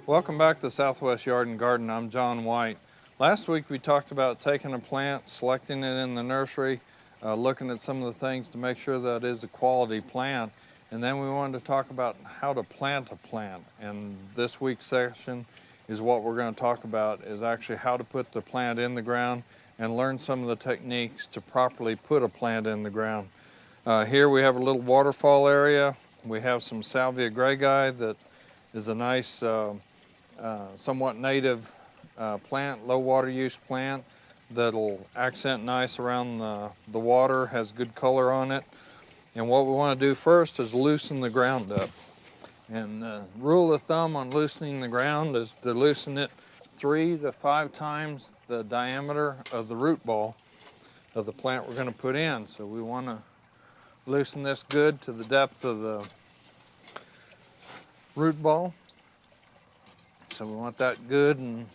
Welcome back to Southwest Yard and Garden. I'm John White. Last week we talked about taking a plant, selecting it in the nursery, looking at some of the things to make sure that it is a quality plant. And then we wanted to talk about how to plant a plant. And this week's session is what we're going to talk about, is actually how to put the plant in the ground and learn some of the techniques to properly put a plant in the ground. Here we have a little waterfall area. We have some salvia greyi that is a nice somewhat native plant, low water use plant that'll accent nice around the water, has good color on it. And what we want to do first is loosen the ground up. And the rule of thumb on loosening the ground is to loosen it 3 to 5 times the diameter of the root ball of the plant we're going to put in. So we want to loosen this good to the depth of the root ball. So we want that good and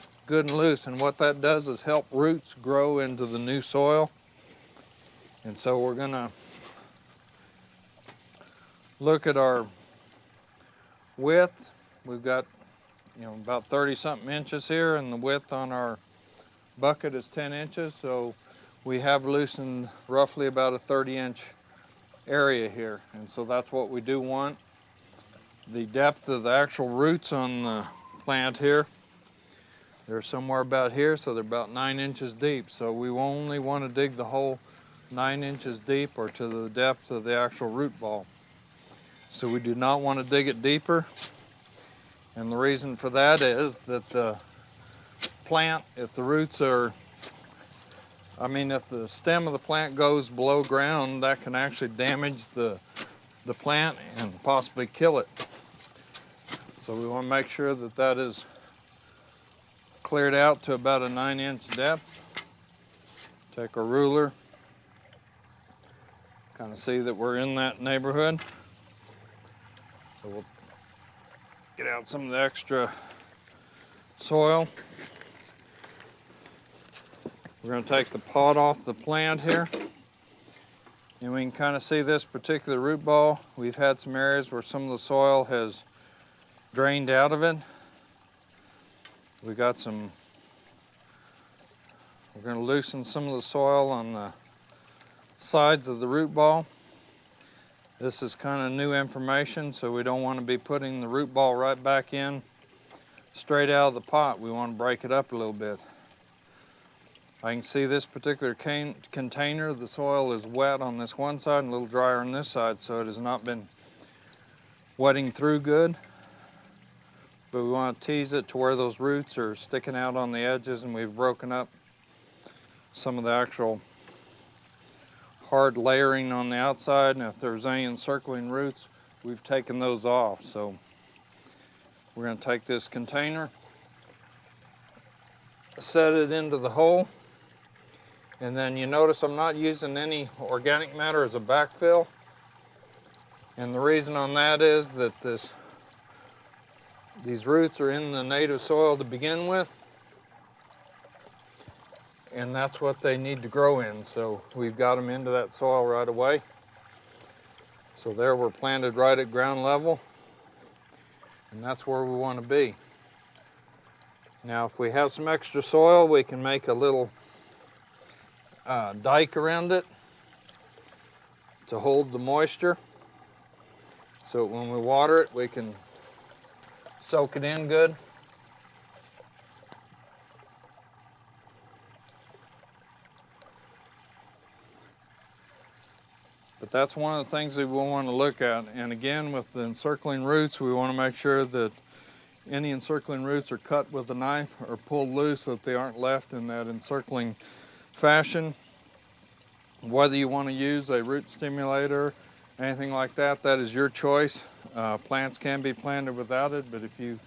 loose, and what that does is help roots grow into the new soil. And so we're going to look at our width. We've got about 30 something inches here, and the width on our bucket is 10 inches, so we have loosened roughly about a 30-inch area here, and so that's what we do want. The depth of the actual roots on the plant here, they're somewhere about here, so they're about 9 inches deep. So we only want to dig the hole 9 inches deep or to the depth of the actual root ball. So we do not want to dig it deeper. And the reason for that is that the plant, if the roots are, if the stem of the plant goes below ground, that can actually damage the plant and possibly kill it. So we want to make sure that that is cleared out to about a 9-inch depth. Take a ruler, kind of see that we're in that neighborhood. So we'll get out some of the extra soil. We're going to take the pot off the plant here. And we can kind of see this particular root ball. We've had some areas where some of the soil has drained out of it. We're going to loosen some of the soil on the sides of the root ball. This is kind of new information, so we don't want to be putting the root ball right back in straight out of the pot. We want to break it up a little bit. I can see this particular container, the soil is wet on this one side and a little drier on this side, so it has not been wetting through good. But we want to tease it to where those roots are sticking out on the edges, and we've broken up some of the actual hard layering on the outside, and if there's any encircling roots, we've taken those off. So we're going to take this container, set it into the hole, and then you notice I'm not using any organic matter as a backfill. And the reason on that is that these roots are in the native soil to begin with, and that's what they need to grow in. So we've got them into that soil right away. So there we're planted right at ground level, and that's where we want to be. Now if we have some extra soil, we can make a little dike around it to hold the moisture, so when we water it we can soak it in good. But that's one of the things that we want to look at. And again, with the encircling roots, we want to make sure that any encircling roots are cut with a knife or pulled loose so that they aren't left in that encircling fashion. Whether you want to use a root stimulator, anything like that, that is your choice. Plants can be planted without it, but if you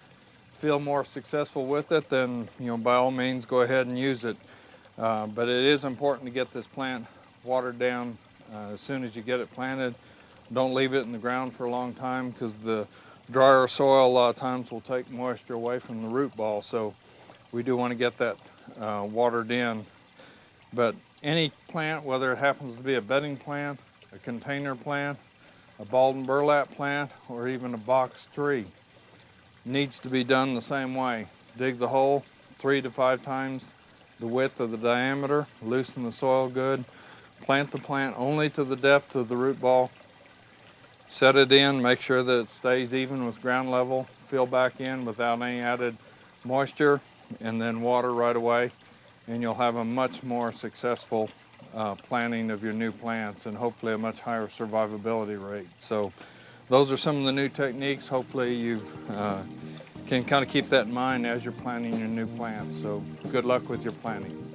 feel more successful with it, then by all means go ahead and use it. But it is important to get this plant watered down as soon as you get it planted. Don't leave it in the ground for a long time, because the drier soil a lot of times will take moisture away from the root ball. So we do want to get that watered in. But any plant, whether it happens to be a bedding plant, a container plant, a balled and burlap plant, or even a box tree, needs to be done the same way. Dig the hole 3 to 5 times the width of the diameter, loosen the soil good, plant the plant only to the depth of the root ball, set it in, make sure that it stays even with ground level, fill back in without any added moisture, and then water right away, and you'll have a much more successful planting of your new plants and hopefully a much higher survivability rate. So those are some of the new techniques. Hopefully you can kind of keep that in mind as you're planting your new plants. So good luck with your planting.